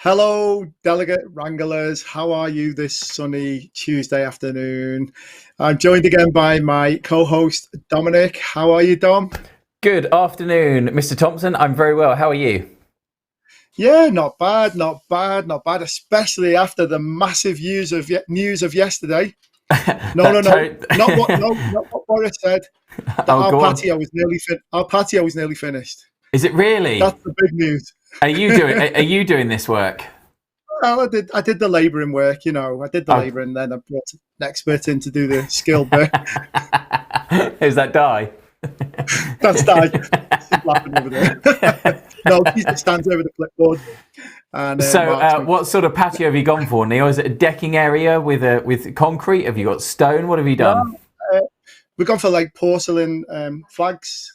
Hello, Delegate Wranglers. How are you this sunny Tuesday afternoon? I'm joined again by my co-host, Dominic. How are you, Dom? Good afternoon, Mr. Thompson. I'm very well. How are you? Yeah, not bad, especially after the massive news of yesterday. Not what Boris said. That Oh, our go on. patio was nearly finished. Is it really? That's the big news. Are you doing this work? Well, I did the labouring work, I did the labouring, then I brought an expert in to do the skill bit. Is that Di? That's Di. She's laughing over there. No, she just stands over the clipboard. And, what sort of patio have you gone for, Neil? Is it a decking area with concrete? Have you got stone? What have you done? We've gone for like porcelain flags.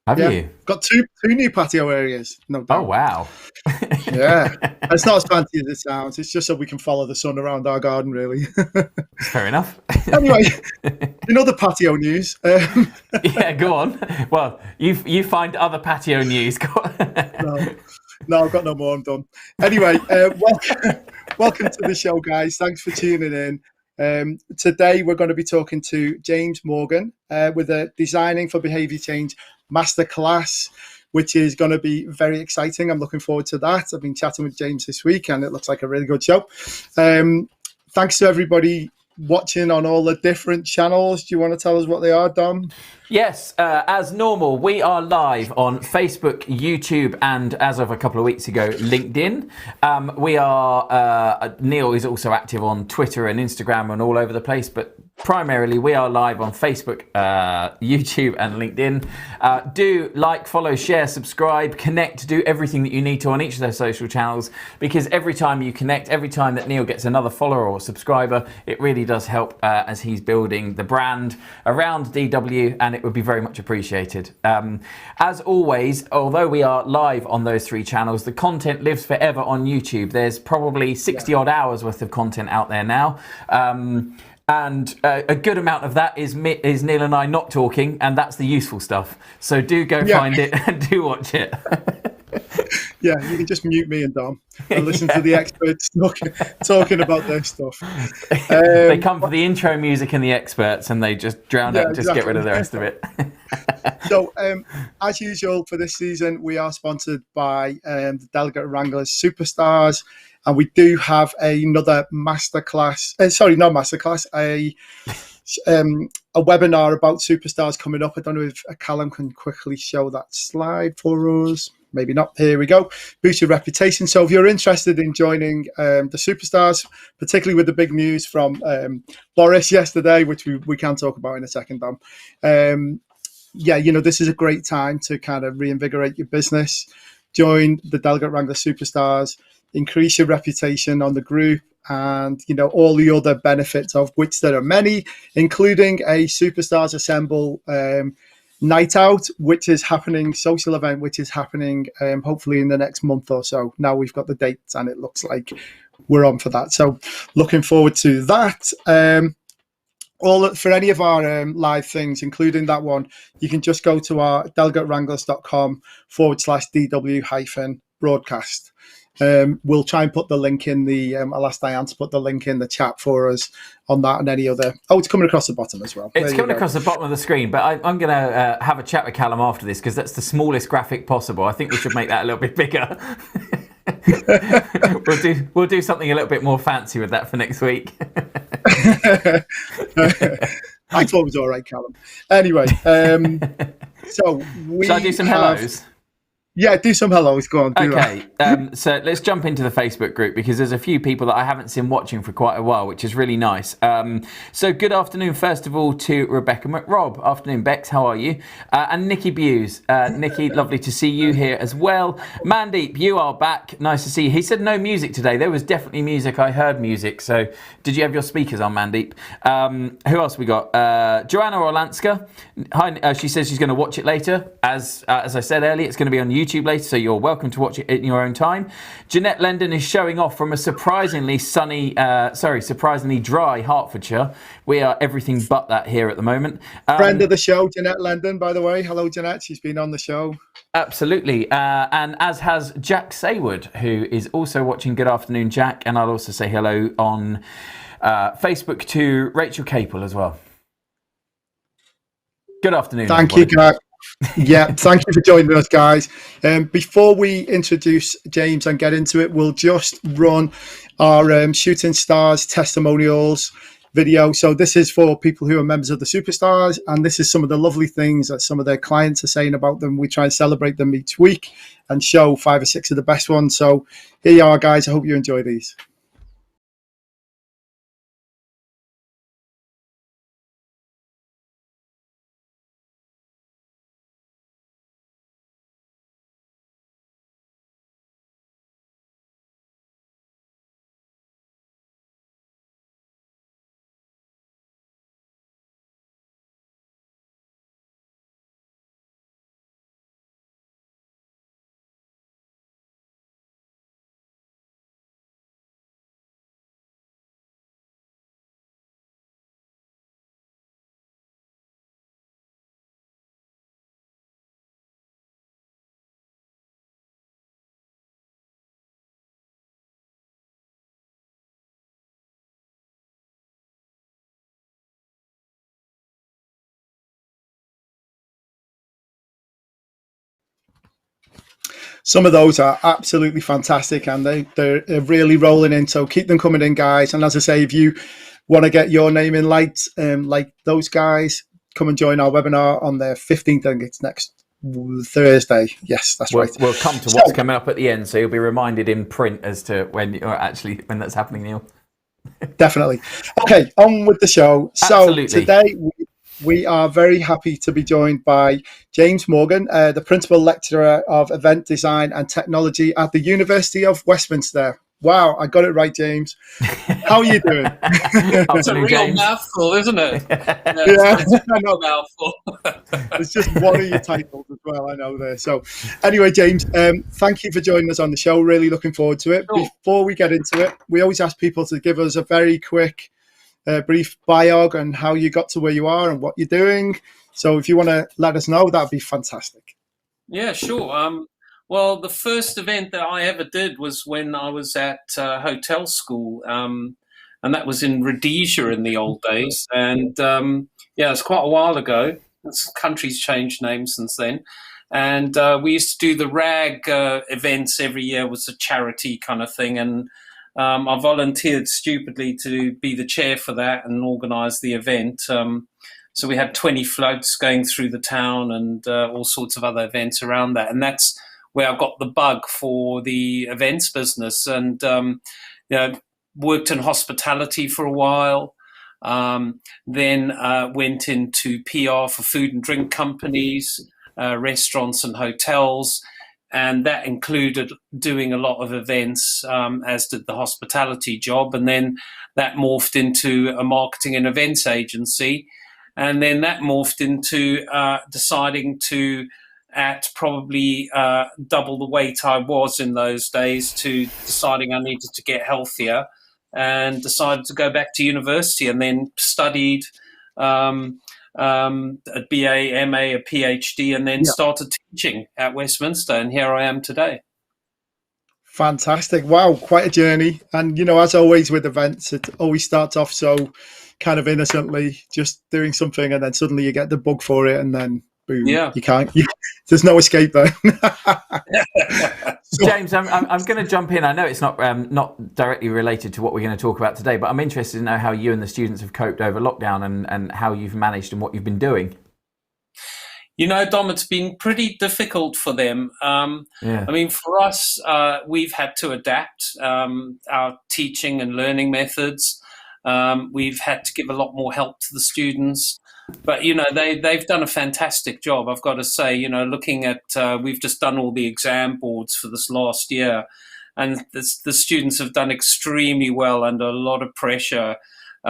Have you? Got two new patio areas. No doubt. Oh, wow. Yeah. It's not as fancy as it sounds. It's just so we can follow the sun around our garden, really. Fair enough. Anyway, the patio news. Yeah, go on. Well, you find other patio news. Go on. No, I've got no more. I'm done. Anyway, welcome to the show, guys. Thanks for tuning in. Today, we're going to be talking to James Morgan with a Designing for Behaviour Change Masterclass, which is going to be very exciting. I'm looking forward to that. I've been chatting with James this week, and it looks like a really good show. Thanks to everybody watching on all the different channels. Do you want to tell us what they are, Dom? Yes, as normal, we are live on Facebook, YouTube, and as of a couple of weeks ago, LinkedIn. We are, Neil is also active on Twitter and Instagram and all over the place, but primarily we are live on Facebook, YouTube, and LinkedIn. Do like, follow, share, subscribe, connect, do everything that you need to on each of those social channels, because every time you connect, every time that Neil gets another follower or subscriber, it really does help as he's building the brand around DW, and it would be very much appreciated. As always, although we are live on those three channels, the content lives forever on YouTube. There's probably 60 odd hours worth of content out there now. And a good amount of that is Neil and I not talking, and that's the useful stuff. So do go find it and do watch it. Yeah, you can just mute me and Dom and listen to the experts talking about their stuff. They come for the intro music and the experts, and they just drown out and just get rid of the rest of it. So, as usual for this season, we are sponsored by the Delegate Wranglers Superstars, and we do have another masterclass. Not masterclass, a webinar about superstars coming up. I don't know if Callum can quickly show that slide for us. Maybe not. Here we go. Boost your reputation. So if you're interested in joining the superstars, particularly with the big news from Boris yesterday, which we can talk about in a second, Dom. This is a great time to kind of reinvigorate your business. Join the Delegate Wrangler Superstars, increase your reputation on the group, and all the other benefits, of which there are many, including a Superstars Assemble night out, which is happening, social event, which is happening hopefully in the next month or so. Now we've got the dates, and it looks like we're on for that. So looking forward to that. For any of our live things, including that one, you can just go to our delegatewranglers.com/DW-broadcast. We'll try and put the link in the, I'll ask Diane to put the link in the chat for us on that and any other. Oh, it's coming across the bottom as well. It's coming across the bottom of the screen, but I'm going to have a chat with Callum after this, because that's the smallest graphic possible. I think we should make that a little bit bigger. We'll do something a little bit more fancy with that for next week. I thought it was all right, Callum. Anyway, so shall I do some hellos? Yeah, do some hellos. Go on. Okay, so let's jump into the Facebook group, because there's a few people that I haven't seen watching for quite a while, which is really nice. So good afternoon, first of all, to Rebecca McRob. Afternoon, Bex. How are you? And Nikki Buse. Nikki, lovely to see you here as well. Mandeep, you are back. Nice to see you. He said no music today. There was definitely music. I heard music. So did you have your speakers on, Mandeep? Who else we got? Joanna Orlanska. Hi. She says she's going to watch it later. As I said earlier, it's going to be on YouTube. YouTube later, so you're welcome to watch it in your own time. Jeanette Lendon is showing off from a surprisingly surprisingly dry Hertfordshire. We are everything but that here at the moment. Friend of the show, Jeanette Lendon, by the way. Hello, Jeanette. She's been on the show. Absolutely. And as has Jack Saywood, who is also watching. Good afternoon, Jack. And I'll also say hello on Facebook to Rachel Capel as well. Good afternoon. Thank you, Jack. Yeah, thank you for joining us, guys. Before we introduce James and get into it, we'll just run our Shooting Stars testimonials video. So this is for people who are members of the Superstars, and this is some of the lovely things that some of their clients are saying about them. We try and celebrate them each week and show 5 or 6 of the best ones. So here you are, guys. I hope you enjoy these. Some of those are absolutely fantastic, and they're really rolling in. So keep them coming in, guys. And as I say, if you want to get your name in lights, like those guys, come and join our webinar on the 15th. I think it's next Thursday. Yes, that's right. We'll come to what's coming up at the end, so you'll be reminded in print as to when that's happening, Neil. Definitely. Okay, on with the show. Absolutely. So today we are very happy to be joined by James Morgan, the Principal Lecturer of Event Design and Technology at the University of Westminster. Wow, I got it right, James. How are you doing? It's a real mouthful, isn't it? It's a real mouthful. It's just one of your titles as well, I know there. So anyway, James, thank you for joining us on the show. Really looking forward to it. Sure. Before we get into it, we always ask people to give us a very quick brief biog on how you got to where you are and what you're doing. So if you want to let us know, that'd be fantastic. Yeah, sure. Well, the first event that I ever did was when I was at hotel school, and that was in Rhodesia in the old days. And it's quite a while ago. The country's changed names since then. And we used to do the RAG events every year. It was a charity kind of thing. And I volunteered stupidly to be the chair for that and organise the event. So we had 20 floats going through the town and all sorts of other events around that. And that's where I got the bug for the events business, and worked in hospitality for a while. Then went into PR for food and drink companies, restaurants and hotels. And that included doing a lot of events, as did the hospitality job. And then that morphed into a marketing and events agency. And then that morphed into deciding to, at probably double the weight I was in those days, to deciding I needed to get healthier, and decided to go back to university, and then studied a BA, MA, a PhD, and then started teaching at Westminster, and here I am today. Fantastic. Wow, quite a journey. And, as always with events, it always starts off so kind of innocently, just doing something, and then suddenly you get the bug for it, and then boom, you can't. There's no escape there. James, I'm going to jump in. I know it's not directly related to what we're going to talk about today, but I'm interested to know how you and the students have coped over lockdown, and how you've managed and what you've been doing. Dom, it's been pretty difficult for them. I mean, for us, we've had to adapt our teaching and learning methods. We've had to give a lot more help to the students. But, they've done a fantastic job, I've got to say. Looking at, we've just done all the exam boards for this last year, and the students have done extremely well under a lot of pressure. We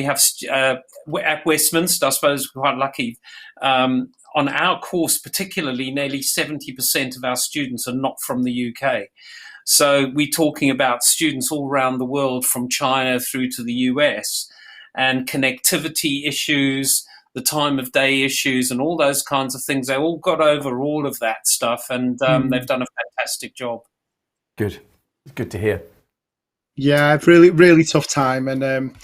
have at Westminster, I suppose we're quite lucky. on our course, particularly, nearly 70% of our students are not from the UK. So we're talking about students all around the world, from China through to the US, and connectivity issues, the time of day issues, and all those kinds of things. They all got over all of that stuff, and they've done a fantastic job. Good to hear. Yeah, really, really tough time, and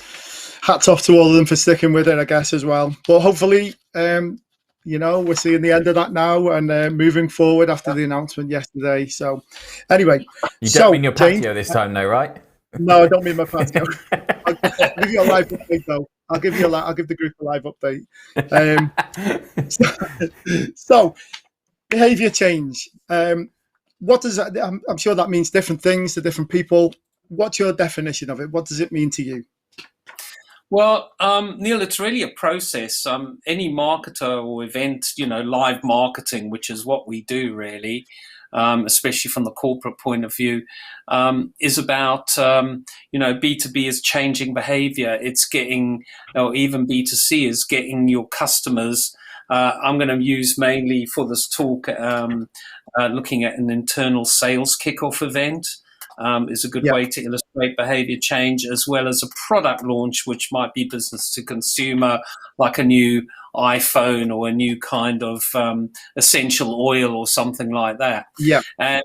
hats off to all of them for sticking with it, I guess, as well. But hopefully, we're seeing the end of that now, and moving forward after the announcement yesterday. So, anyway, you don't mean your patio James, this time, though, right? No, I don't mean my patio. I'll give you a live update, though. I'll give the group a live update. So, behaviour change. What does that? I'm sure that means different things to different people. What's your definition of it? What does it mean to you? Well, Neil, it's really a process. Any marketer or event, live marketing, which is what we do really, especially from the corporate point of view, is about, B2B is changing behavior. It's getting, or even B2C is getting your customers. I'm going to use mainly for this talk, looking at an internal sales kickoff event. Is a good way to illustrate behavior change, as well as a product launch, which might be business to consumer, like a new iPhone or a new kind of essential oil or something like that. Yeah. And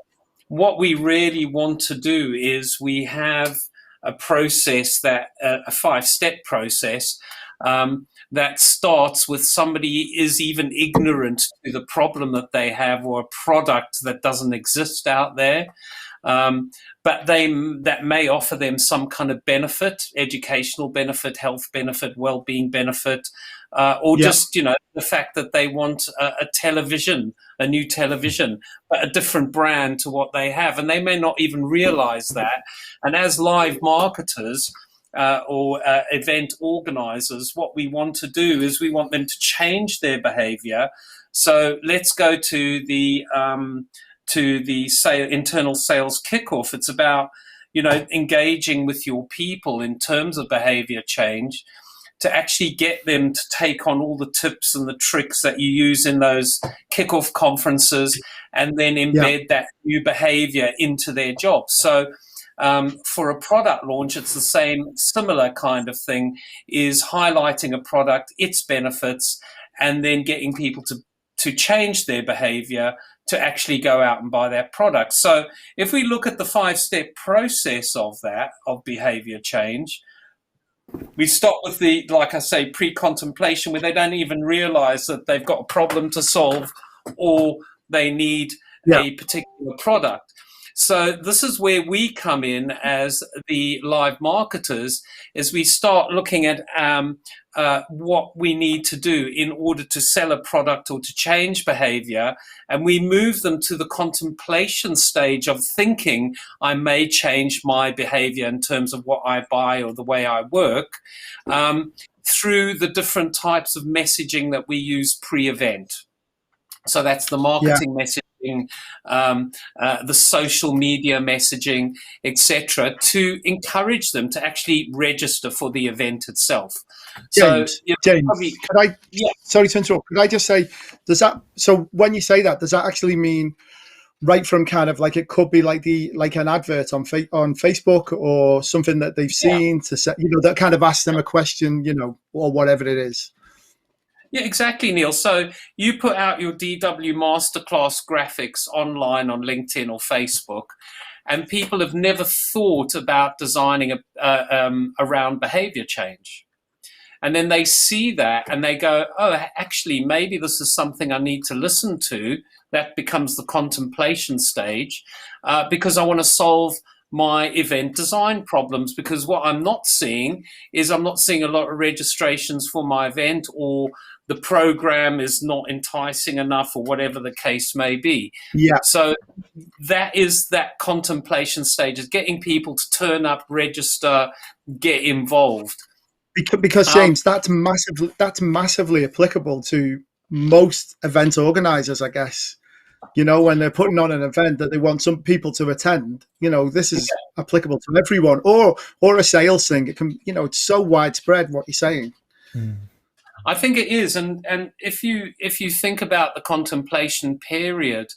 what we really want to do is we have a process that a 5-step process that starts with somebody is even ignorant to the problem that they have, or a product that doesn't exist out there. But that may offer them some kind of benefit, educational benefit, health benefit, well-being benefit, or just, the fact that they want a television, a new television, but a different brand to what they have. And they may not even realize that. And as live marketers or event organizers, what we want to do is we want them to change their behavior. So let's go to the internal sales kickoff. It's about, engaging with your people in terms of behavior change, to actually get them to take on all the tips and the tricks that you use in those kickoff conferences, and then embed that new behavior into their job. So for a product launch, it's the similar kind of thing, is highlighting a product, its benefits, and then getting people to change their behavior to actually go out and buy that product. So if we look at the 5-step process of behavior change, we start with the, like I say, pre-contemplation, where they don't even realize that they've got a problem to solve, or they need a particular product. So this is where we come in as the live marketers, as we start looking at what we need to do in order to sell a product or to change behavior. And we move them to the contemplation stage of thinking, I may change my behavior in terms of what I buy or the way I work, through the different types of messaging that we use pre-event. So that's the marketing messaging, the social media messaging, etc., to encourage them to actually register for the event itself. James, sorry to interrupt. Could I just say, so when you say that, does that actually mean right from kind of like, it could be like an advert on Facebook or something that they've seen to set, that kind of asks them a question, or whatever it is? Yeah, exactly, Neil. So you put out your DW Masterclass graphics online on LinkedIn or Facebook, and people have never thought about designing around behavior change. And then they see that and they go, oh, actually, maybe this is something I need to listen to. That becomes the contemplation stage, because I want to solve my event design problems, because what I'm not seeing is I'm not seeing a lot of registrations for my event, or the program is not enticing enough, or whatever the case may be. Yeah. So that is that contemplation stage, is getting people to turn up, register, get involved. Because James, that's massively applicable to most event organizers, I guess. When they're putting on an event that they want some people to attend, this is applicable to everyone, or a sales thing. It can, it's so widespread what you're saying. I think it is, and if you think about the contemplation period,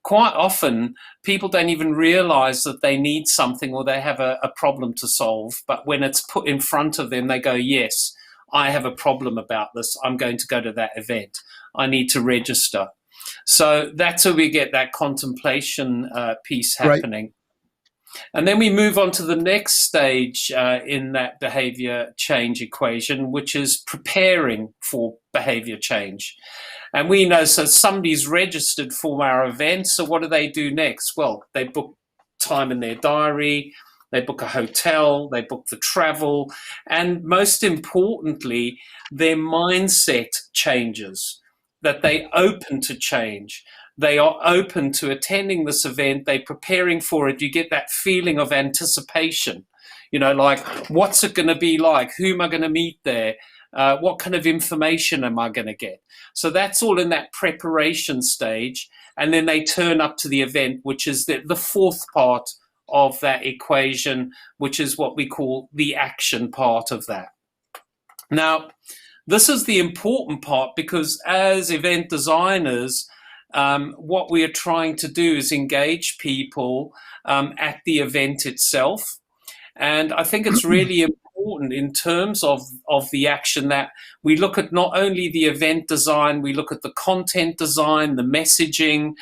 quite often people don't even realize that they need something or they have a problem to solve. But when it's put in front of them, they go, yes, I have a problem about this. I'm going to go to that event. I need to register. So that's where we get that contemplation piece happening. Right. And then we move on to the next stage in that behavior change equation, which is preparing for behavior change. And we know, so somebody's registered for our event, so what do they do next? Well, they book time in their diary, they book a hotel, they book the travel, and most importantly, their mindset changes, that they open to change. They are open to attending this event. They're preparing for it. You get that feeling of anticipation, like, what's it going to be like? Who am I going to meet there? What kind of information am I going to get? So that's all in that preparation stage. And then they turn up to the event, which is the fourth part of that equation, which is what we call the action part of that. Now, this is the important part, because as event designers, what we are trying to do is engage people at the event itself. And I think it's really important in terms of the action that we look at not only the event design, we look at the content design, the messaging.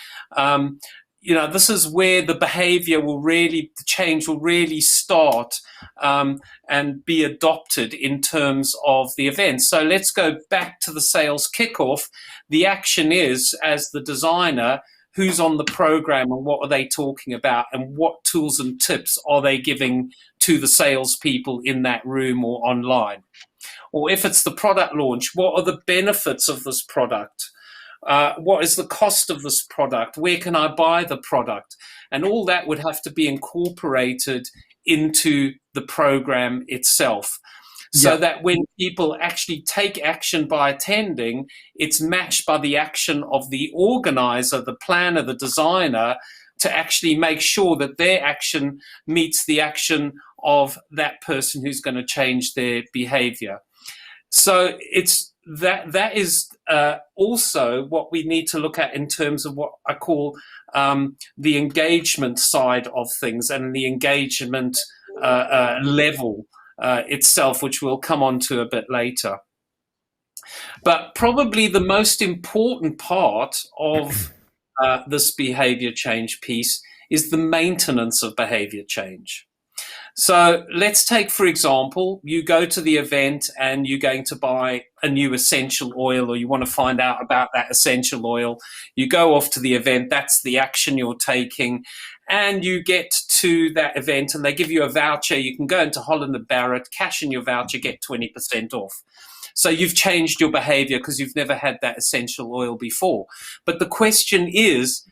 This is where the behavior the change will really start and be adopted in terms of the event. So let's go back to the sales kickoff. The action is, as the designer, who's on the program and what are they talking about and what tools and tips are they giving to the salespeople in that room or online? Or if it's the product launch, what are the benefits of this product? What is the cost of this product? Where can I buy the product? And all that would have to be incorporated into the program itself. So that when people actually take action by attending, it's matched by the action of the organizer, the planner, the designer, to actually make sure that their action meets the action of that person who's going to change their behavior. So it's that is also what we need to look at in terms of what I call the engagement side of things and the engagement level itself, which we'll come on to a bit later. But probably the most important part of this behavior change piece is the maintenance of behavior change. So let's take, for example, you go to the event and you're going to buy a new essential oil, or you want to find out about that essential oil. You go off to the event, that's the action you're taking, and you get to that event and they give you a voucher. You can go into Holland & Barrett, cash in your voucher, get 20% off. So you've changed your behavior because you've never had that essential oil before. But the question is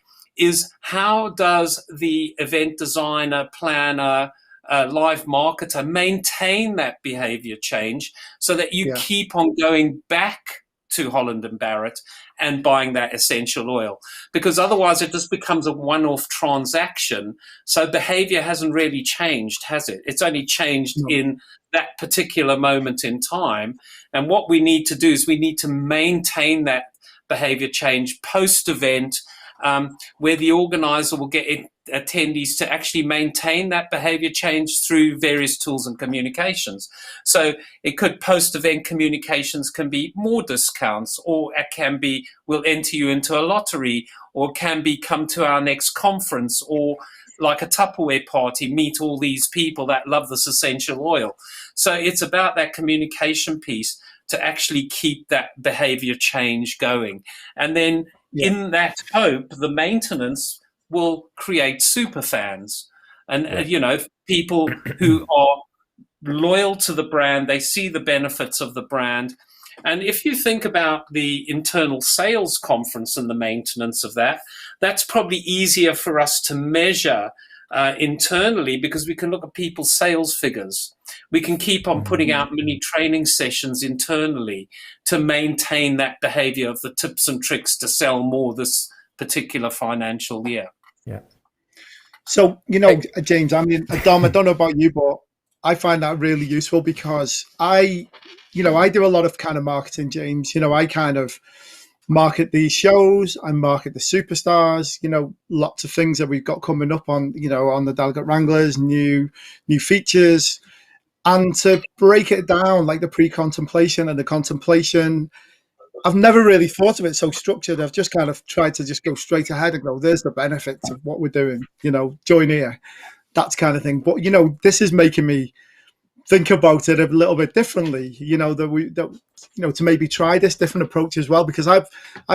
how does the event designer, planner, live marketer maintain that behavior change so that you keep on going back to Holland & Barrett and buying that essential oil? Because otherwise it just becomes a one-off transaction. So behavior hasn't really changed, has it? It's only changed in that particular moment in time. And what we need to do is we need to maintain that behavior change post-event, where the organizer will get attendees to actually maintain that behavior change through various tools and communications. So it could, post-event communications can be more discounts, or it can be, we'll enter you into a lottery, or it can be, come to our next conference, or like a Tupperware party, meet all these people that love this essential oil. So it's about that communication piece to actually keep that behavior change going. And then in that hope, the maintenance will create super fans and, people who are loyal to the brand. They see the benefits of the brand. And if you think about the internal sales conference and the maintenance of that, that's probably easier for us to measure internally, because we can look at people's sales figures. We can keep on putting out mini training sessions internally to maintain that behavior of the tips and tricks to sell more this particular financial year. Yeah. So, James, I mean, Dom, I don't know about you, but I find that really useful, because I I do a lot of kind of marketing, James. I kind of market these shows, I market the superstars, lots of things that we've got coming up on, on the Delegate Wranglers, new features. And to break it down, like the pre-contemplation and the contemplation, I've never really thought of it so structured. I've just kind of tried to just go straight ahead and go, there's the benefits of what we're doing, join here, that kind of thing. But, this is making me think about it a little bit differently, to maybe try this different approach as well, because I've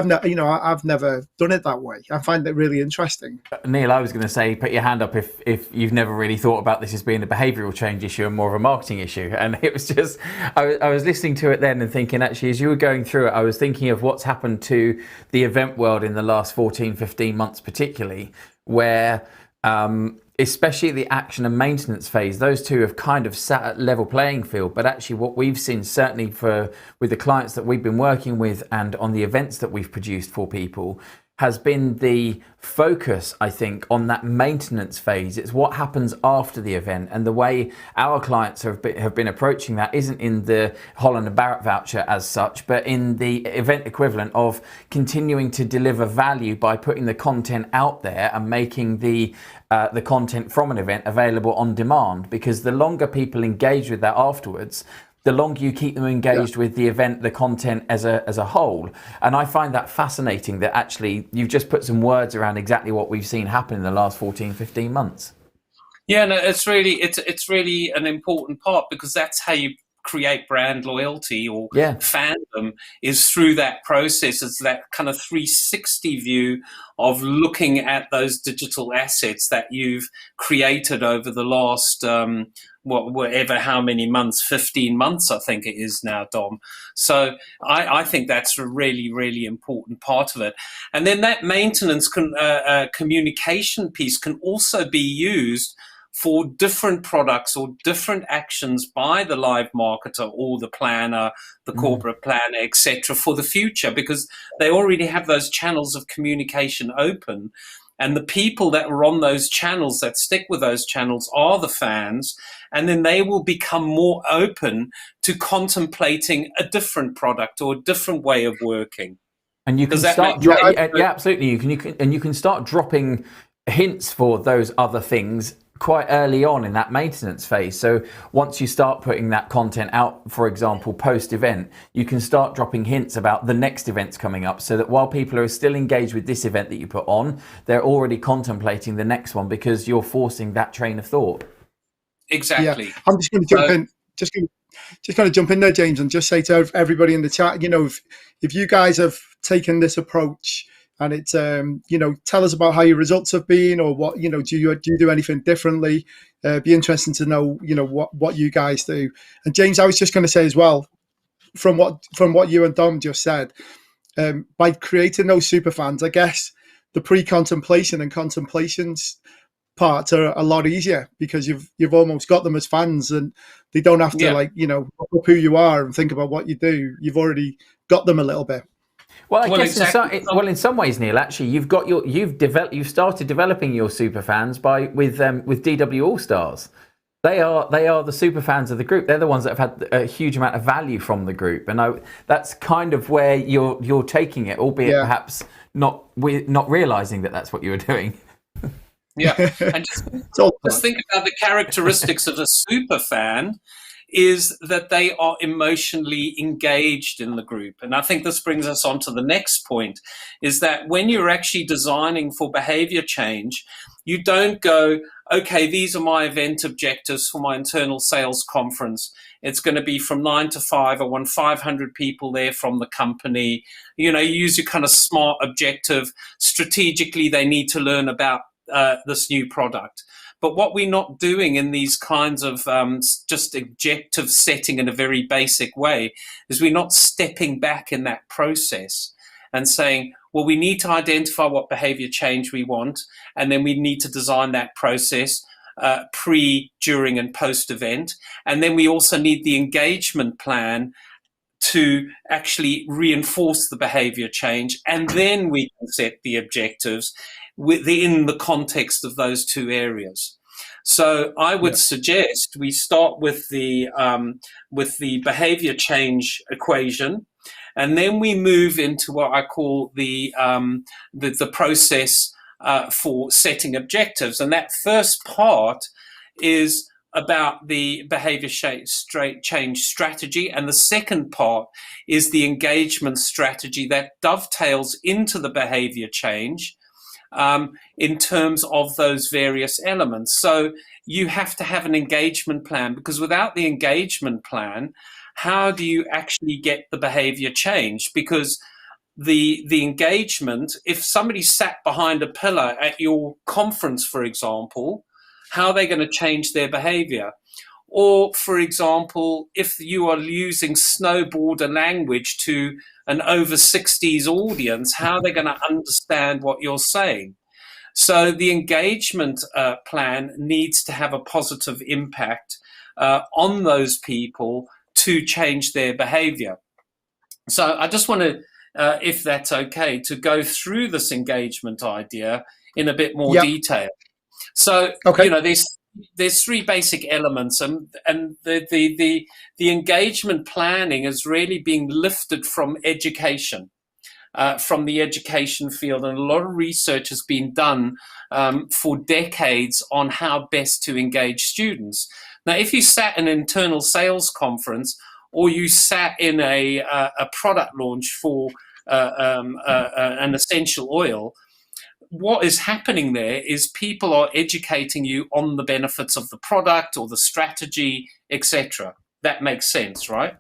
never done it that way. I find it really interesting. Neil, I was going to say, put your hand up if you've never really thought about this as being a behavioural change issue and more of a marketing issue. And it was just, I was listening to it then and thinking, actually, as you were going through it, I was thinking of what's happened to the event world in the last 14, 15 months, particularly, where especially the action and maintenance phase, those two have kind of sat at level playing field. But actually what we've seen, certainly with the clients that we've been working with and on the events that we've produced for people, has been the focus, I think, on that maintenance phase. It's what happens after the event, and the way our clients have been approaching that isn't in the Holland and Barrett voucher as such, but in the event equivalent of continuing to deliver value by putting the content out there and making the content from an event available on demand. Because the longer people engage with that afterwards, the longer you keep them engaged with the event, the content as a whole. And I find that fascinating, that actually you've just put some words around exactly what we've seen happen in the last 14, 15 months. Yeah, no, it's really an important part, because that's how you create brand loyalty or fandom, is through that process. It's that kind of 360 view of looking at those digital assets that you've created over the last how many months, 15 months, I think it is now, Dom. So I think that's a really, really important part of it. And then that maintenance communication piece can also be used for different products or different actions by the live marketer or the planner, the corporate planner, etc., for the future, because they already have those channels of communication open. And the people that are on those channels, that stick with those channels, are the fans. And then they will become more open to contemplating a different product or a different way of working. And you can start, absolutely. You can start dropping hints for those other things quite early on in that maintenance phase. So once you start putting that content out, for example, post-event, you can start dropping hints about the next events coming up, so that while people are still engaged with this event that you put on, they're already contemplating the next one, because you're forcing that train of thought. Exactly. Yeah. I'm just going to jump in. Just going to jump in there, James, and just say to everybody in the chat, if you guys have taken this approach, and it's tell us about how your results have been, or what do you do anything differently? Be interesting to know what you guys do. And James, I was just going to say as well, from what you and Dom just said, by creating those super fans, I guess the pre-contemplation and contemplations parts are a lot easier, because you've almost got them as fans, and they don't have to look up who you are and think about what you do. You've already got them a little bit. Well, I guess exactly. in some ways, Neil, actually, you've started developing your super fans with DW All Stars. They are the super fans of the group. They're the ones that have had a huge amount of value from the group, and that's kind of where you're taking it, albeit perhaps not realizing that that's what you were doing. Yeah, and just think about the characteristics of a super fan. Is that they are emotionally engaged in the group. And I think this brings us on to the next point, is that when you're actually designing for behavior change, you don't go, okay, these are my event objectives for my internal sales conference. It's going to be from 9 to 5. I want 500 people there from the company. You use your kind of SMART objective. Strategically, they need to learn about this new product. But what we're not doing in these kinds of just objective setting in a very basic way is we're not stepping back in that process and saying, well, we need to identify what behavior change we want, and then we need to design that process pre, during, and post-event. And then we also need the engagement plan to actually reinforce the behavior change. And then we can set the objectives within the context of those two areas. So I would suggest we start with the behavior change equation, and then we move into what I call the process for setting objectives. And that first part is about the behavior change strategy, and the second part is the engagement strategy that dovetails into the behavior change in terms of those various elements. So you have to have an engagement plan, because without the engagement plan, how do you actually get the behavior change? Because the engagement, if somebody sat behind a pillar at your conference, for example, how are they going to change their behavior? Or, for example, if you are using snowboarder language to an over 60s audience, how are they going to understand what you're saying? So the engagement plan needs to have a positive impact on those people to change their behavior. So I just want to, if that's okay, to go through this engagement idea in a bit more detail. So, there's three basic elements, and the engagement planning is really being lifted from education, from the education field, and a lot of research has been done for decades on how best to engage students. Now, if you sat in an internal sales conference, or you sat in a product launch for an essential oil, what is happening there is people are educating you on the benefits of the product or the strategy, etc. That makes sense, right?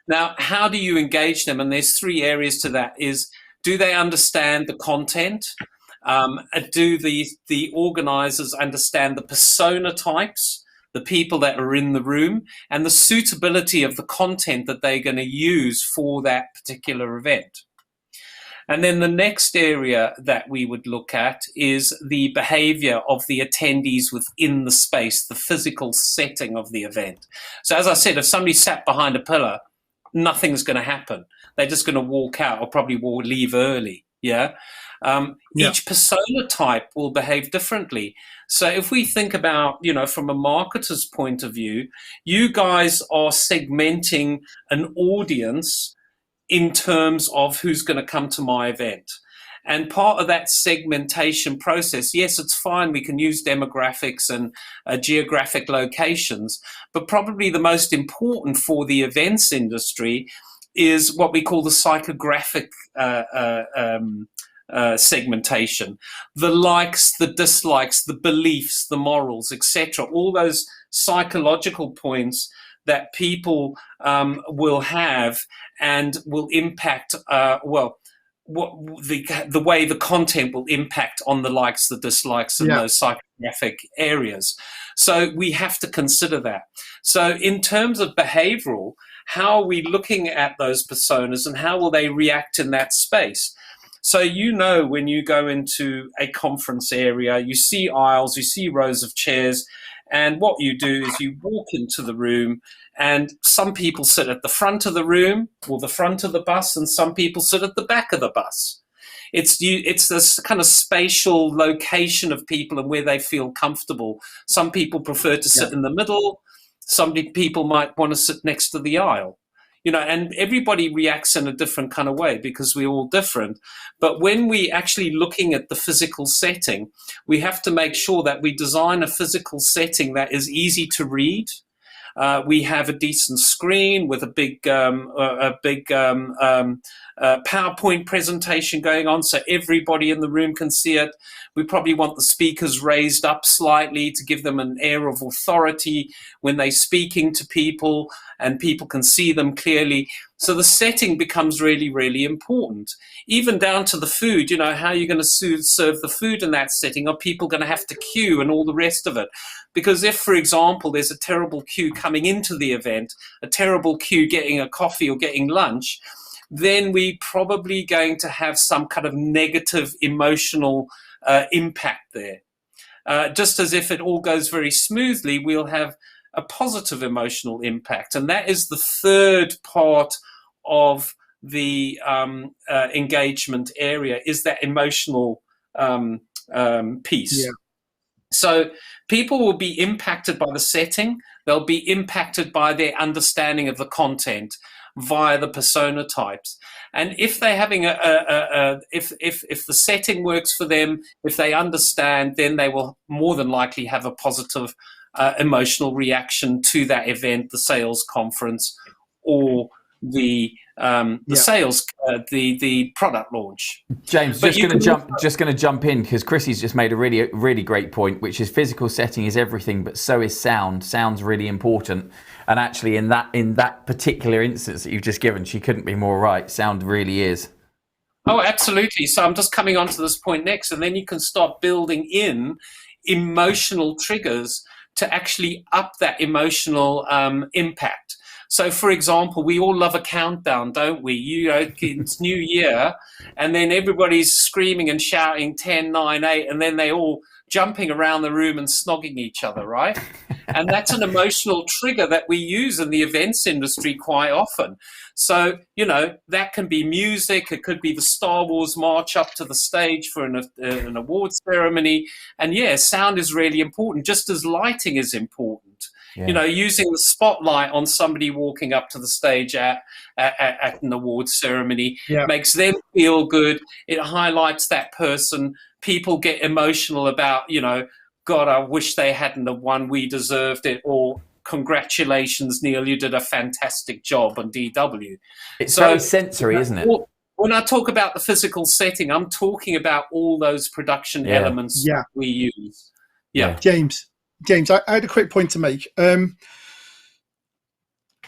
Now, how do you engage them? And there's three areas to that. Is, do they understand the content? Do the organizers understand the persona types, the people that are in the room, and the suitability of the content that they're going to use for that particular event? And then the next area that we would look at is the behavior of the attendees within the space, the physical setting of the event. So as I said, if somebody sat behind a pillar, nothing's going to happen. They're just going to walk out, or probably will leave early. Each persona type will behave differently. So if we think about, from a marketer's point of view, you guys are segmenting an audience in terms of who's going to come to my event. And part of that segmentation process, yes, it's fine, we can use demographics and geographic locations, but probably the most important for the events industry is what we call the psychographic segmentation. The likes, the dislikes, the beliefs, the morals, etc. All those psychological points that people will have and will impact, the way the content will impact on the likes, the dislikes, and those psychographic areas. So we have to consider that. So in terms of behavioral, how are we looking at those personas and how will they react in that space? So when you go into a conference area, you see aisles, you see rows of chairs, and what you do is you walk into the room, and some people sit at the front of the room or the front of the bus, and some people sit at the back of the bus. It's this kind of spatial location of people and where they feel comfortable. Some people prefer to sit in the middle. Some people might want to sit next to the aisle. And everybody reacts in a different kind of way because we're all different. But when we actually looking at the physical setting, we have to make sure that we design a physical setting that is easy to read. We have a decent screen with a big PowerPoint presentation going on so everybody in the room can see it. We probably want the speakers raised up slightly to give them an air of authority when they're speaking to people, and people can see them clearly. So the setting becomes really, really important. Even down to the food, how are you going to serve the food in that setting? Are people going to have to queue and all the rest of it? Because if, for example, there's a terrible queue coming into the event, a terrible queue getting a coffee or getting lunch, then we're probably going to have some kind of negative emotional impact there. Just as if it all goes very smoothly, we'll have a positive emotional impact. And that is the third part of the engagement area, is that emotional piece. So people will be impacted by the setting. They'll be impacted by their understanding of the content via the persona types. And if they're having if the setting works for them, if they understand, then they will more than likely have a positive emotional reaction to that event, the sales conference, or the sales, the product launch. James, just going to jump in, because Chrissy's just made a really great point, which is physical setting is everything, but so is sound. Sound's really important, and actually in that particular instance that you've just given, she couldn't be more right. Sound really is. Oh, absolutely. So I'm just coming on to this point next, and then you can start building in emotional triggers to actually up that emotional impact. So, for example, we all love a countdown, don't we? It's New Year, and then everybody's screaming and shouting 10, 9, 8, and then they all jumping around the room and snogging each other, right? And that's an emotional trigger that we use in the events industry quite often. So, that can be music. It could be the Star Wars march up to the stage for an award ceremony. And sound is really important, just as lighting is important. Yeah. Using the spotlight on somebody walking up to the stage at an awards ceremony makes them feel good. It highlights that person. People get emotional about, God, I wish they hadn't have won. We deserved it. Or congratulations, Neil, you did a fantastic job on DW. It's very sensory, isn't it? When I talk about the physical setting, I'm talking about all those production elements we use. Yeah. James, I had a quick point to make.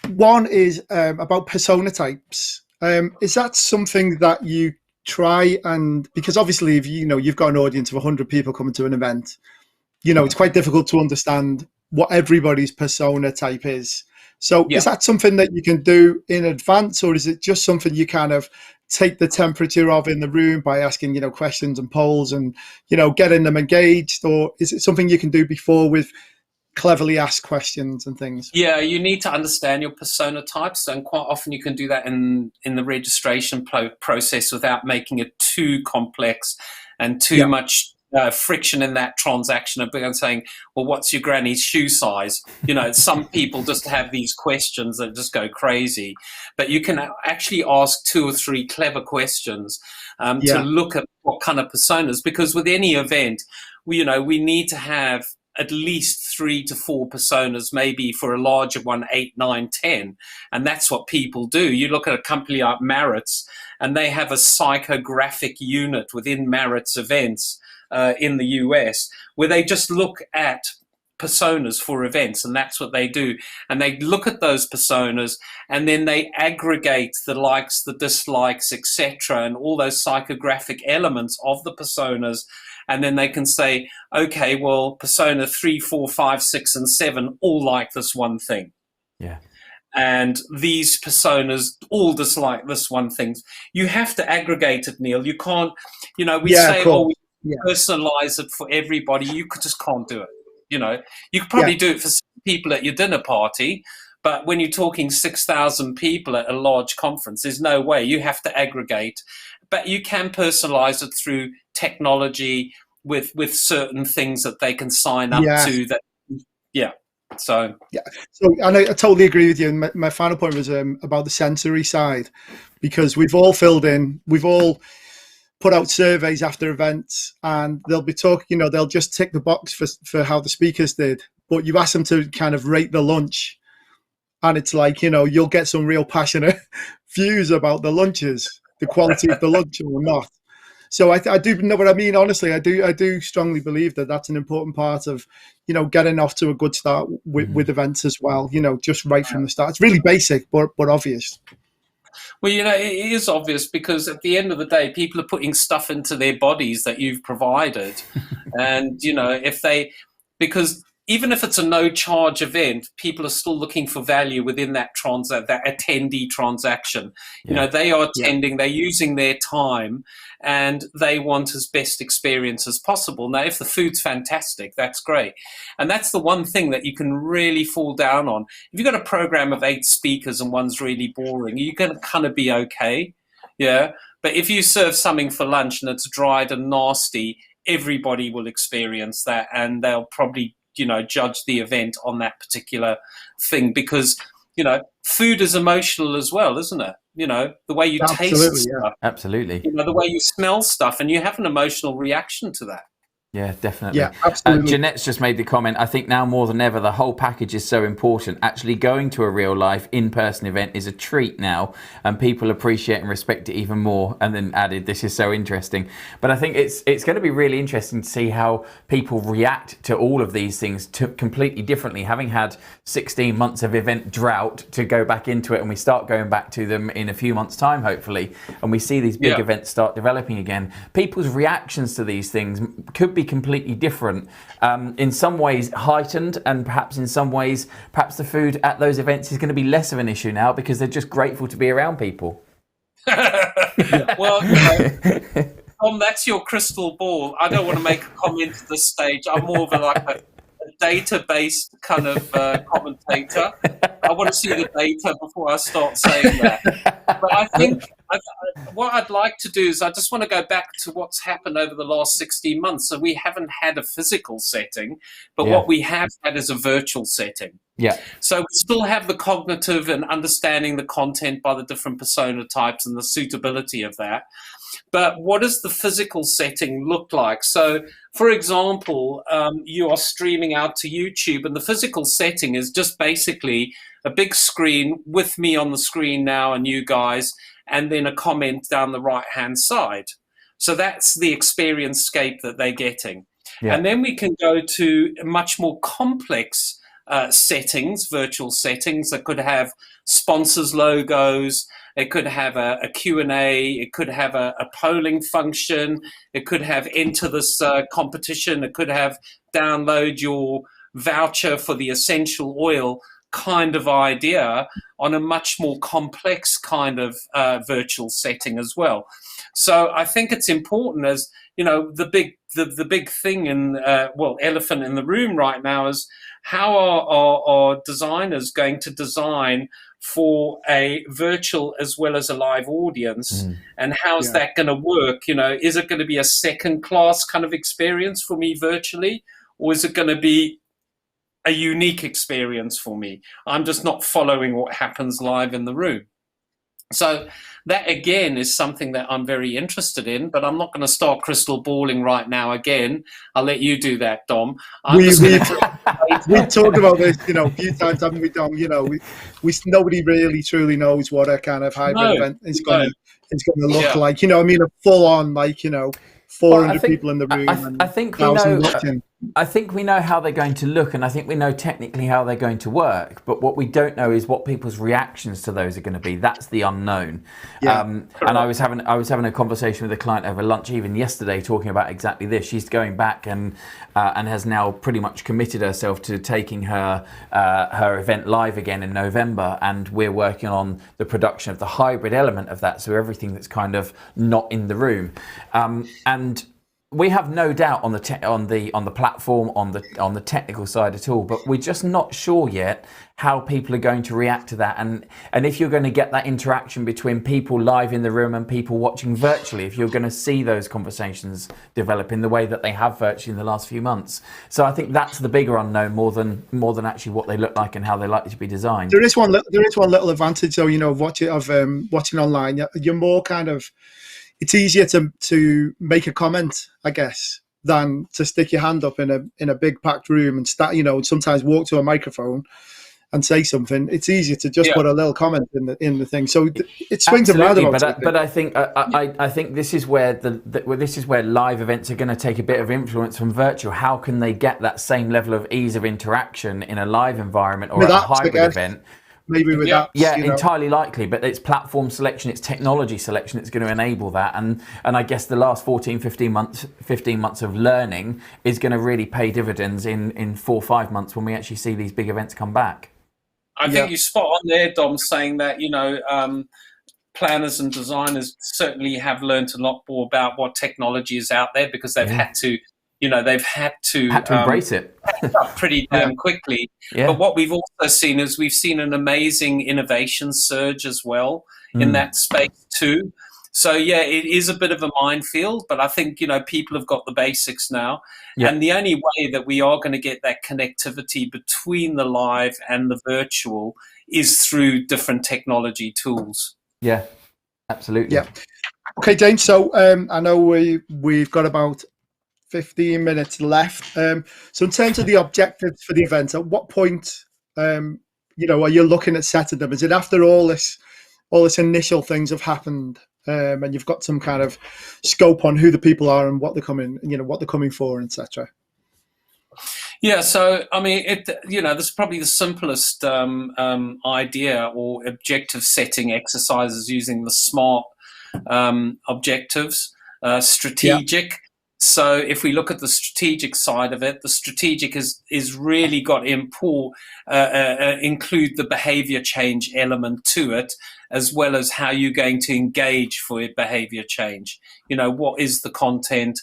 One is about persona types. Is that something that you try and, because obviously if you've got an audience of 100 people coming to an event, it's quite difficult to understand what everybody's persona type is. So is that something that you can do in advance, or is it just something you kind of take the temperature of in the room by asking, questions and polls and, getting them engaged? Or is it something you can do before with cleverly asked questions and things? Yeah, you need to understand your persona types, and quite often you can do that in the registration process without making it too complex and too much friction in that transaction of saying, well, what's your granny's shoe size? Some people just have these questions that just go crazy, but you can actually ask 2 or 3 clever questions to look at what kind of personas, because with any event, we need to have at least 3 to 4 personas, maybe for a larger one, 8, 9, 10. And that's what people do. You look at a company like Maritz, and they have a psychographic unit within Maritz events in the US, where they just look at personas for events, and that's what they do. And they look at those personas, and then they aggregate the likes, the dislikes, etc., and all those psychographic elements of the personas. And then they can say, okay, well, persona 3, 4, 5, 6, and 7 all like this one thing. Yeah. And these personas all dislike this one thing. You have to aggregate it, Neil. You can't, we say, cool. Personalize it for everybody. You just can't do it. You could probably do it for people at your dinner party, but when you're talking 6,000 people at a large conference, there's no way. You have to aggregate, but you can personalize it through technology with certain things that they can sign up to. So I totally agree with you. And my final point was about the sensory side, because we've all put out surveys after events, and they'll be talking, they'll just tick the box for how the speakers did, but you ask them to kind of rate the lunch, and it's like, you'll get some real passionate views about the lunches, the quality of the lunch or not. So I do know what I mean. Honestly, I do strongly believe that that's an important part of, getting off to a good start with events as well, just right from the start. It's really basic, but obvious. Well, it is obvious, because at the end of the day, people are putting stuff into their bodies that you've provided. And, because even if it's a no charge event, people are still looking for value within that attendee transaction. They are attending, they're using their time, and they want as best experience as possible. Now, if the food's fantastic, that's great. And that's the one thing that you can really fall down on. If you've got a program of 8 speakers and one's really boring, you're going to kind of be okay. Yeah. But if you serve something for lunch and it's dried and nasty, everybody will experience that, and they'll probably, judge the event on that particular thing, because, food is emotional as well, isn't it? The way you taste stuff, absolutely, the way you smell stuff, and you have an emotional reaction to that. Yeah, definitely. Yeah, absolutely. Jeanette's just made the comment, I think now more than ever, the whole package is so important. Actually going to a real life in-person event is a treat now, and people appreciate and respect it even more. And then added, this is so interesting. But I think it's going to be really interesting to see how people react to all of these things completely differently. Having had 16 months of event drought, to go back into it, and we start going back to them in a few months' time, hopefully, and we see these big events start developing again. People's reactions to these things could be completely different, in some ways heightened, and perhaps in some ways perhaps the food at those events is going to be less of an issue now because they're just grateful to be around people. Well, Tom, that's your crystal ball. I don't want to make a comment at this stage. I'm more of a data-based kind of commentator. I want to see the data before I start saying that. But I think what I'd like to do is I just want to go back to what's happened over the last 16 months. So we haven't had a physical setting, but what we have had is a virtual setting. Yeah. So we still have the cognitive and understanding the content by the different persona types and the suitability of that. But what does the physical setting look like? So, for example, you are streaming out to YouTube, and the physical setting is just basically a big screen with me on the screen now and you guys, and then a comment down the right-hand side. So that's the experience scape that they're getting. Yeah. And then we can go to much more complex settings, virtual settings that could have sponsors' logos. It could have a Q&A. It could have a polling function. It could have enter this competition. It could have download your voucher for the essential oil kind of idea on a much more complex kind of virtual setting as well. So I think it's important, as the big thing in elephant in the room right now is how are designers going to design for a virtual as well as a live audience, and how's that going to work? Is it going to be a second class kind of experience for me virtually, or is it going to be a unique experience for me? I'm just not following what happens live in the room. So that, again, is something that I'm very interested in, but I'm not going to start crystal balling right now again. I'll let you do that, Dom. We've talked about this, a few times, haven't we, Dom? Nobody really truly knows what a kind of hybrid event is going to look like. A full-on, 400 people in the room. I think we know. I think we know how they're going to look, and I think we know technically how they're going to work. But what we don't know is what people's reactions to those are going to be. That's the unknown. Yeah. And I was having a conversation with a client over lunch even yesterday, talking about exactly this. She's going back and has now pretty much committed herself to taking her event live again in November, and we're working on the production of the hybrid element of that. So everything that's kind of not in the room, and we have no doubt on the platform, on the technical side at all, but we're just not sure yet how people are going to react to that, and if you're going to get that interaction between people live in the room and people watching virtually, if you're going to see those conversations develop in the way that they have virtually in the last few months. So I think that's the bigger unknown, more than actually what they look like and how they're likely to be designed. There is one little advantage though, of watching online. You're more kind of, it's easier to make a comment, I guess, than to stick your hand up in a big packed room and start, sometimes walk to a microphone and say something. It's easier to just put a little comment in the thing. So it swings around. But I think I think this is where this is where live events are going to take a bit of influence from virtual. How can they get that same level of ease of interaction in a live environment or at a hybrid event? Maybe with that. Yeah, entirely likely. But it's platform selection, it's technology selection that's going to enable that. And I guess the last 15 months of learning is going to really pay dividends in 4 or 5 months when we actually see these big events come back. I think you spot on there, Dom, saying that, planners and designers certainly have learned a lot more about what technology is out there, because they've had to embrace it pretty damn quickly. Yeah. But what we've also seen is we've seen an amazing innovation surge as well in that space too. So yeah, it is a bit of a minefield, but I think, people have got the basics now. Yeah. And the only way that we are going to get that connectivity between the live and the virtual is through different technology tools. Yeah, absolutely. Yeah. Okay, James. So I know we've got about 15 minutes left. So in terms of the objectives for the event, at what point, are you looking at setting them? Is it after all this initial things have happened, and you've got some kind of scope on who the people are and what they're coming for, etc.? Yeah, so I mean, this is probably the simplest idea or objective setting exercises using the SMART objectives, strategic. Yeah. So if we look at the strategic side of it, the strategic is really got to include the behavior change element to it, as well as how you're going to engage for behavior change. What is the content?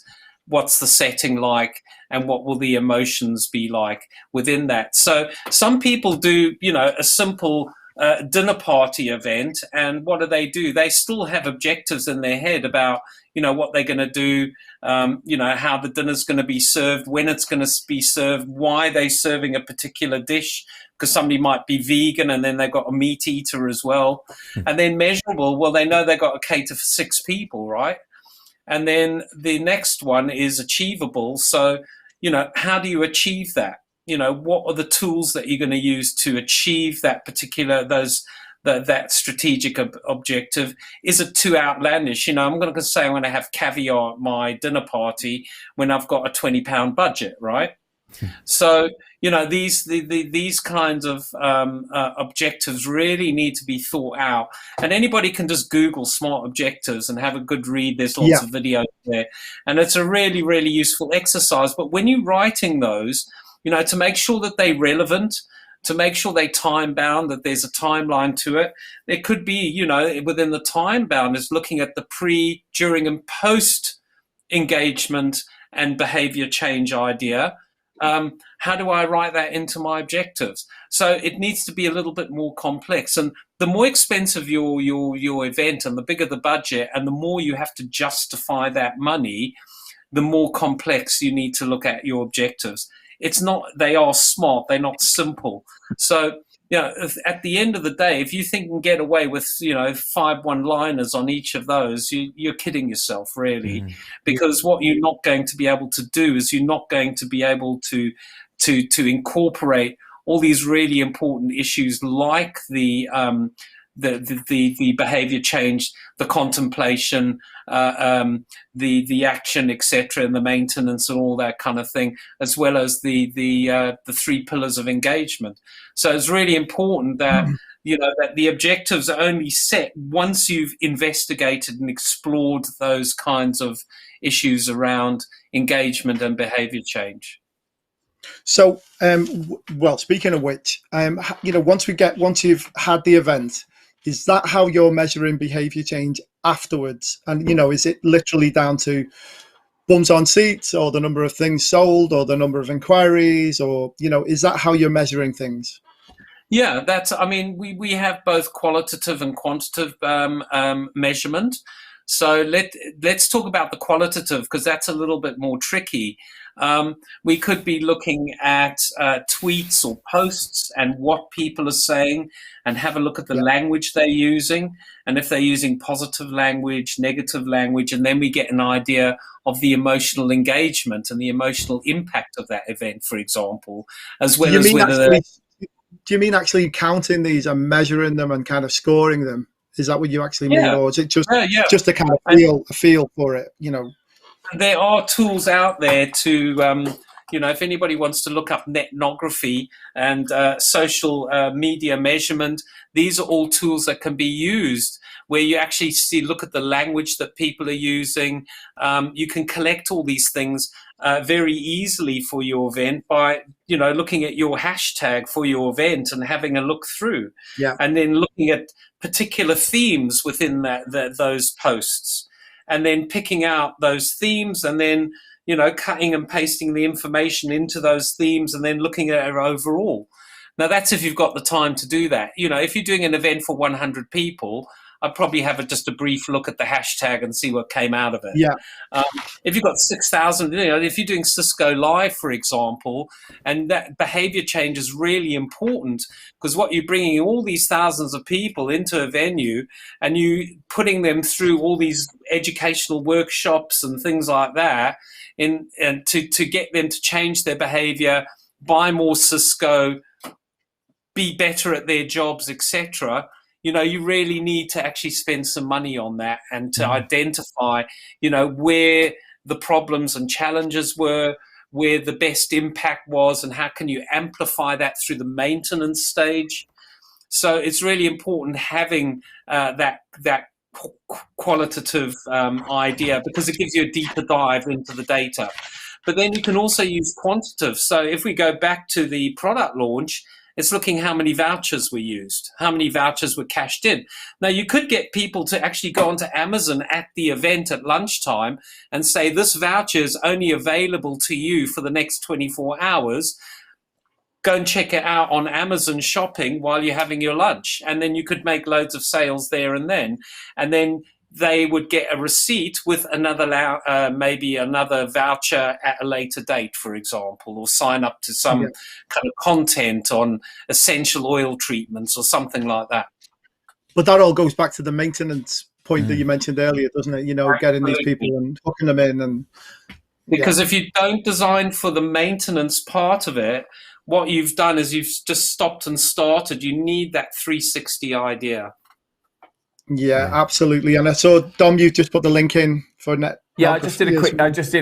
What's the setting like? And what will the emotions be like within that? So some people do, a simple dinner party event, and what do? They still have objectives in their head about, what they're going to do, how the dinner's going to be served, when it's going to be served, why they're serving a particular dish, because somebody might be vegan and then they've got a meat eater as well. And then measurable, well, they know they've got to cater for 6 people, right? And then the next one is achievable. So, how do you achieve that? What are the tools that you're going to use to achieve that particular, that strategic objective? Is it too outlandish? I'm going to say I'm going to have caviar at my dinner party when I've got a £20 budget, right? So, these kinds of objectives really need to be thought out. And anybody can just Google SMART objectives and have a good read. There's lots of videos there. And it's a really, really useful exercise. But when you're writing those, to make sure that they're relevant, to make sure they're time-bound, that there's a timeline to it. There could be, within the time-bound is looking at the pre, during, and post-engagement and behavior change idea. How do I write that into my objectives? So it needs to be a little bit more complex. And the more expensive your event and the bigger the budget and the more you have to justify that money, the more complex you need to look at your objectives. They are smart, they're not simple. So, at the end of the day, if you think you can get away with, 5 one-liners on each of those, you're kidding yourself, really. Because what you're not going to be able to do is you're not going to be able to incorporate all these really important issues like the behavior change, the contemplation, the action, etc., and the maintenance and all that kind of thing, as well as the 3 pillars of engagement. So it's really important that that the objectives are only set once you've investigated and explored those kinds of issues around engagement and behavior change. So, well, speaking of which, once you've had the event, is that how you're measuring behavior change afterwards? And, is it literally down to bums on seats or the number of things sold or the number of inquiries, or, is that how you're measuring things? Yeah, we have both qualitative and quantitative measurement. So let's talk about the qualitative, because that's a little bit more tricky. We could be looking at tweets or posts and what people are saying, and have a look at the language they're using, and if they're using positive language, negative language, and then we get an idea of the emotional engagement and the emotional impact of that event, for example, as well as whether do you mean actually counting these and measuring them and kind of scoring them? Is that what you actually mean, or is it just a kind of feel for it? There are tools out there to, if anybody wants to look up netnography and social media measurement, these are all tools that can be used where you actually look at the language that people are using. You can collect all these things very easily for your event by, looking at your hashtag for your event and having a look through, and then looking at particular themes within those posts, and then picking out those themes and then, cutting and pasting the information into those themes and then looking at it overall. Now, that's if you've got the time to do that. If you're doing an event for 100 people, I'd probably have just a brief look at the hashtag and see what came out of it. Yeah. If you've got 6,000, if you're doing Cisco Live, for example, and that behavior change is really important, because what you're bringing all these thousands of people into a venue and you putting them through all these educational workshops and things like that, and to get them to change their behavior, buy more Cisco, be better at their jobs, etc. You really need to actually spend some money on that and to identify, where the problems and challenges were, where the best impact was, and how can you amplify that through the maintenance stage. So it's really important having that qualitative idea, because it gives you a deeper dive into the data. But then you can also use quantitative. So if we go back to the product launch, it's looking how many vouchers were used, how many vouchers were cashed in. Now, you could get people to actually go onto Amazon at the event at lunchtime and say, this voucher is only available to you for the next 24 hours. Go and check it out on Amazon shopping while you're having your lunch. And then you could make loads of sales there and then. And then they would get a receipt with maybe another voucher at a later date, for example, or sign up to some kind of content on essential oil treatments or something like that. But that all goes back to the maintenance point that you mentioned earlier, doesn't it? Getting these people and hooking them in. And because if you don't design for the maintenance part of it, what you've done is you've just stopped and started. You need that 360 idea. Yeah, absolutely. And I saw, Dom, you just put the link in for net. Yeah, I just did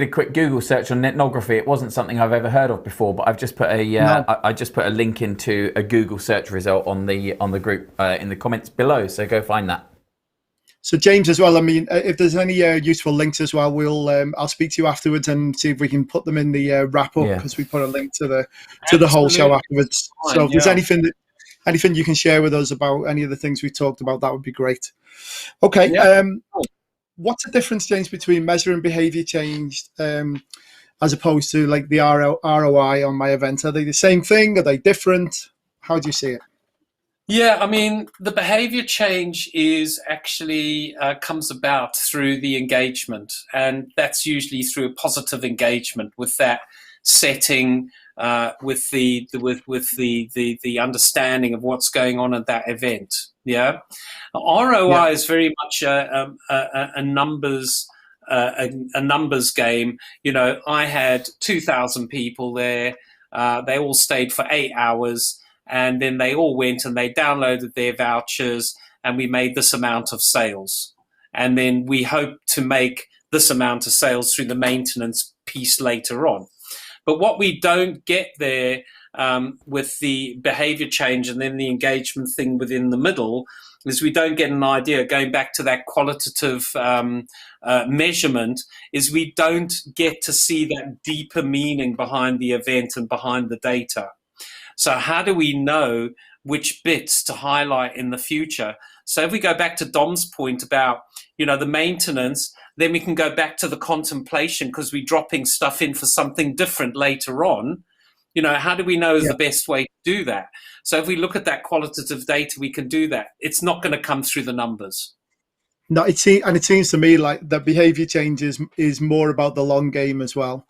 a quick Google search on netnography. It wasn't something I've ever heard of before, but I've just put a link into a Google search result on the group in the comments below. So go find that. So James, as well, I mean, if there's any useful links as well, I'll speak to you afterwards and see if we can put them in the wrap up, because we put a link to the whole show afterwards. So if there's anything you can share with us about any of the things we talked about, that would be great. Okay. What's the difference, James, between measuring behavior change as opposed to like the ROI on my event? Are they the same thing? Are they different? How do you see it? Yeah, I mean, the behavior change is actually comes about through the engagement, and that's usually through a positive engagement with that setting, with the understanding of what's going on at that event. Yeah, ROI is very much a numbers game. I had 2,000 people there. They all stayed for 8 hours. And then they all went and they downloaded their vouchers, and we made this amount of sales. And then we hope to make this amount of sales through the maintenance piece later on. But what we don't get there with the behavior change and then the engagement thing within the middle is we don't get an idea, going back to that qualitative measurement, is we don't get to see that deeper meaning behind the event and behind the data. So how do we know which bits to highlight in the future? So if we go back to Dom's point about, the maintenance, then we can go back to the contemplation, because we're dropping stuff in for something different later on. How do we know is the best way to do that? So if we look at that qualitative data, we can do that. It's not going to come through the numbers. No, it seems to me like the behavior change is more about the long game as well.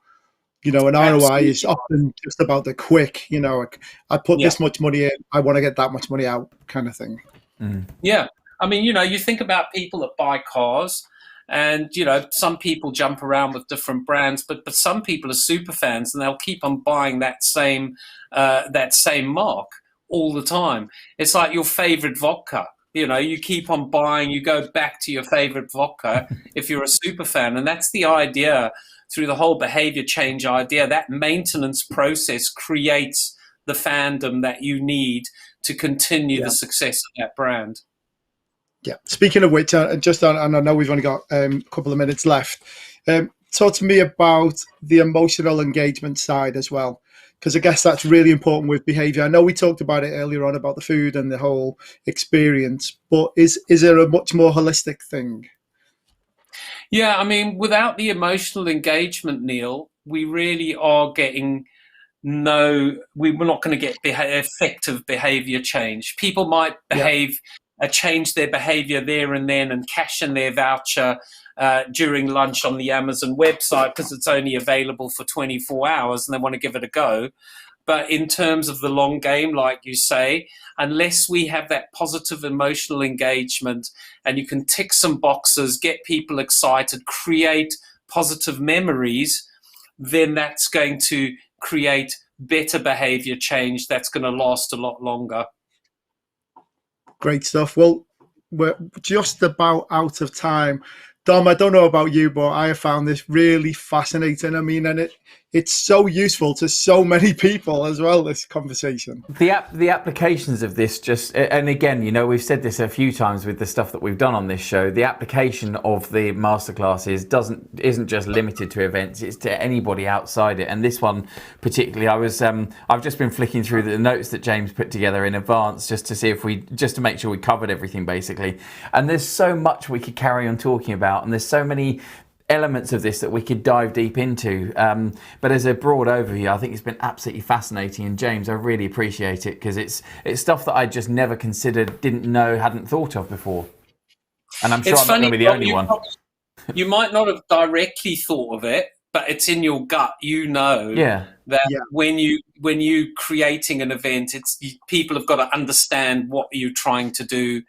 An ROI is often just about the quick, I put this much money in, I want to get that much money out, kind of thing. Yeah. I mean, you think about people that buy cars, and, some people jump around with different brands, but some people are super fans, and they'll keep on buying that same mark all the time. It's like your favorite vodka. You keep on buying, you go back to your favorite vodka if you're a super fan. And that's the idea through the whole behavior change idea. That maintenance process creates the fandom that you need to continue the success of that brand. Yeah. Speaking of which, and I know we've only got a couple of minutes left. Talk to me about the emotional engagement side as well, because I guess that's really important with behavior. I know we talked about it earlier on about the food and the whole experience, but is there a much more holistic thing? Yeah, I mean, without the emotional engagement, Neil, we really are we're not going to get effective behavior change. People might behave change their behavior there and then and cash in their voucher during lunch on the Amazon website because it's only available for 24 hours and they want to give it a go. But in terms of the long game, like you say, unless we have that positive emotional engagement and you can tick some boxes, get people excited, create positive memories, then that's going to create better behavior change that's going to last a lot longer. Great stuff. Well, we're just about out of time. Dom, I don't know about you, but I have found this really fascinating. I mean, and it's so useful to so many people as well, this conversation. The applications of this just, and again, you know, we've said this a few times with the stuff that we've done on this show, the application of the masterclasses isn't just limited to events, it's to anybody outside it. And this one particularly, I've just been flicking through the notes that James put together in advance just to make sure we covered everything basically. And there's so much we could carry on talking about, and there's so many elements of this that we could dive deep into, but as a broad overview, I think it's been absolutely fascinating. And James, I really appreciate it because it's stuff that I just never considered, didn't know, hadn't thought of before. And I'm sure I'm not going to be the only one. You might not have directly thought of it, but it's in your gut. You know that when you creating an event, people have got to understand what you're trying to do,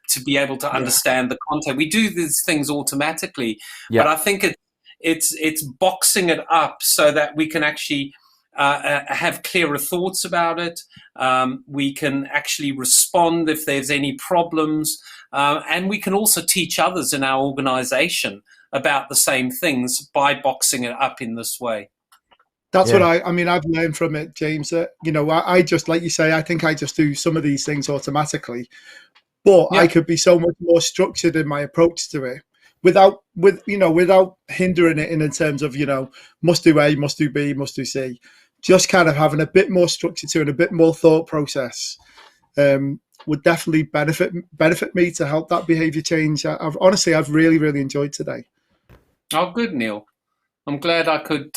to be able to understand the content. We do these things automatically, but I think it's boxing it up so that we can actually have clearer thoughts about it. We can actually respond if there's any problems, and we can also teach others in our organization about the same things by boxing it up in this way. That's what I mean, I've learned from it, James, that, you know, I just, like you say, I think I just do some of these things automatically, but I could be so much more structured in my approach to it without hindering it in terms of, you know, must do A, must do B, must do C, just kind of having a bit more structure to it, a bit more thought process, would definitely benefit me to help that behavior change. I've really, really enjoyed today. Oh, good, Neil. I'm glad I could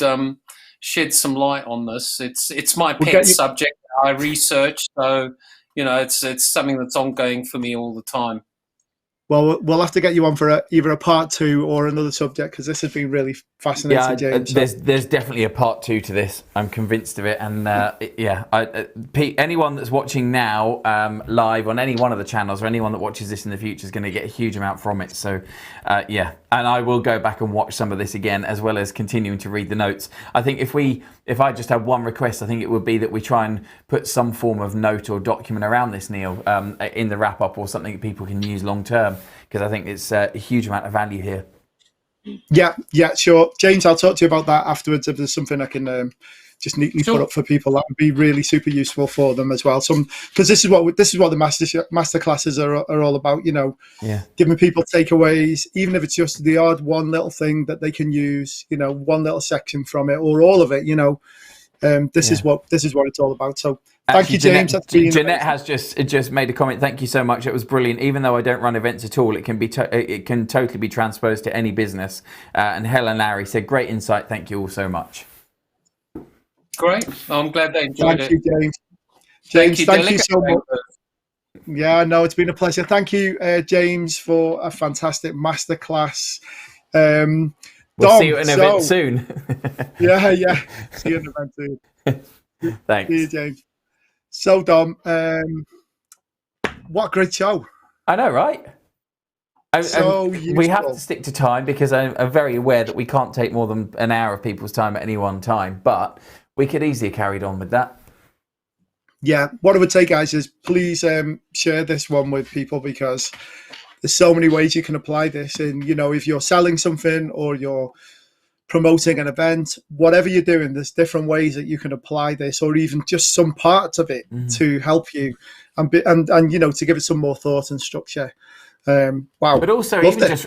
shed some light on this. It's my pet subject. I research, so you know it's something that's ongoing for me all the time. Well, we'll have to get you on for either a part 2 or another subject, because this has been really fascinating, James. There's definitely a part 2 to this. I'm convinced of it. And anyone that's watching now live on any one of the channels, or anyone that watches this in the future, is going to get a huge amount from it. So, and I will go back and watch some of this again, as well as continuing to read the notes. I think if I just had one request, I think it would be that we try and put some form of note or document around this, Neil, in the wrap up, or something that people can use long term, because I think it's a huge amount of value here. Yeah, sure. James, I'll talk to you about that afterwards. If there's something I can just neatly put up for people, that would be really super useful for them as well. Because this is what the masterclasses are all about. You know, giving people takeaways, even if it's just the odd one little thing that they can use. You know, one little section from it, or all of it. You know, this is what it's all about. So. Thank you, James. Jeanette has just made a comment. Thank you so much. It was brilliant. Even though I don't run events at all, it can totally be transposed to any business. And Helen Larry said, "Great insight. Thank you all so much." Great. I'm glad they enjoyed it. Thank you, James. James, thank you so much. Yeah, no, it's been a pleasure. Thank you, James, for a fantastic masterclass. We'll see you at an event soon. Yeah. See you at an event soon. Thanks. See you, James. So, Dom, what a great show. I know, right? We have to stick to time, because I'm very aware that we can't take more than an hour of people's time at any one time, but we could easily have carried on with that. Yeah, what I would say, guys, is please share this one with people, because there's so many ways you can apply this. And, you know, if you're selling something or you're promoting an event, whatever you're doing, there's different ways that you can apply this, or even just some parts of it to help you and you know, to give it some more thought and structure. Wow. But also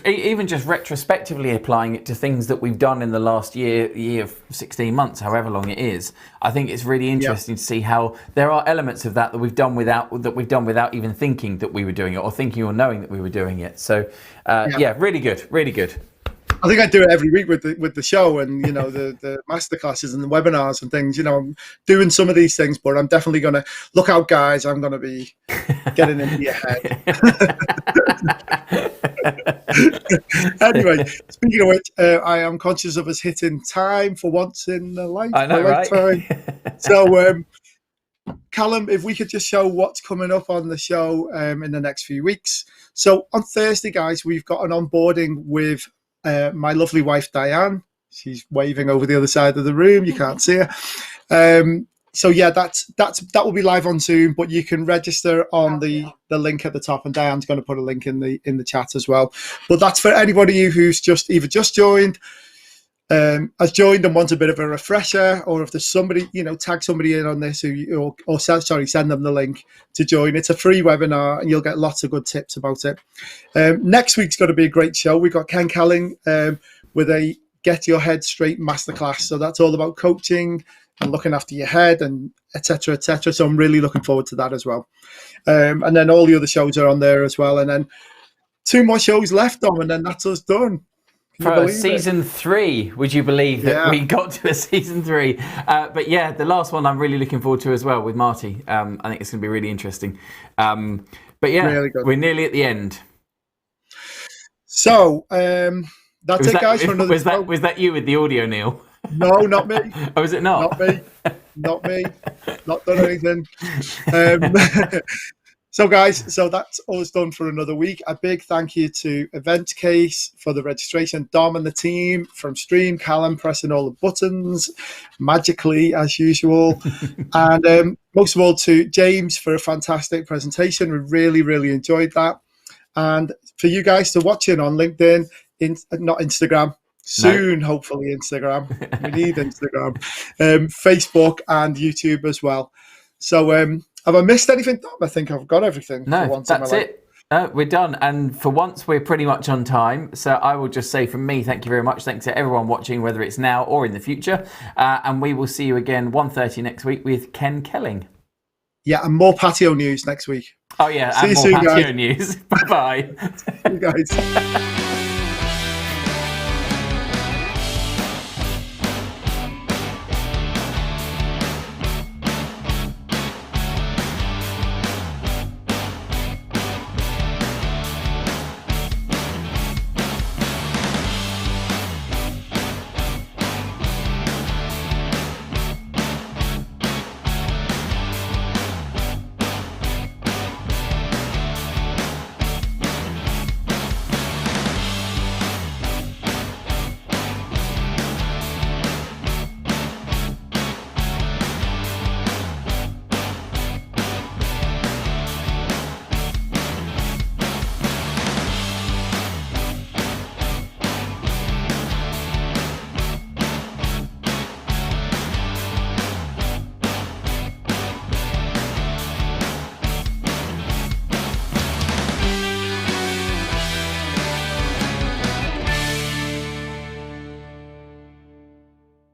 even just retrospectively applying it to things that we've done in the last year 16 months, however long it is. I think it's really interesting to see how there are elements of that we've done without even thinking that we were doing it, or thinking or knowing that we were doing it. So really good. I think I do it every week with the show and, you know, the masterclasses and the webinars and things. You know, I'm doing some of these things, but I'm definitely going to look out, guys. I'm going to be getting into your head. Anyway, speaking of which, I am conscious of us hitting time for once in a lifetime. So, Callum, if we could just show what's coming up on the show in the next few weeks. So on Thursday, guys, we've got an onboarding with my lovely wife, Diane. She's waving over the other side of the room. You can't see her. So yeah, that will be live on Zoom, but you can register on the link at the top, and Diane's going to put a link in the chat as well. But that's for anybody who's either just joined, has joined and wants a bit of a refresher, or if there's somebody, you know, tag somebody in on this send them the link to join. It's a free webinar and you'll get lots of good tips about it. Next week's going to be a great show. We've got Ken Kelling with a Get Your Head Straight Masterclass. So that's all about coaching and looking after your head and et cetera, et cetera. So I'm really looking forward to that as well. And then all the other shows are on there as well. And then 2 more shows left on, and then that's us done. For season 3, would you believe that we got to a season 3? But yeah, the last one I'm really looking forward to as well with Marty. I think it's going to be really interesting. But yeah, really we're nearly at the end. So that's it, guys. For another was that you with the audio, Neil? No, not me. Oh, is it not? Not me. Not done anything. So guys, that's all it's done for another week. A big thank you to Event Case for the registration, Dom and the team from Stream, Callum pressing all the buttons magically as usual, and most of all to James for a fantastic presentation. We really, really enjoyed that. And for you guys to watch in on LinkedIn, not Instagram, soon, hopefully Instagram. We need Instagram, Facebook and YouTube as well. So have I missed anything, Dom? I think I've got everything. No, that's it. We're done. And for once, we're pretty much on time. So I will just say from me, thank you very much. Thanks to everyone watching, whether it's now or in the future. And we will see you again 1:30 next week with Ken Kelling. Yeah, and more patio news next week. Oh, yeah, and more patio news. Bye-bye. See you guys.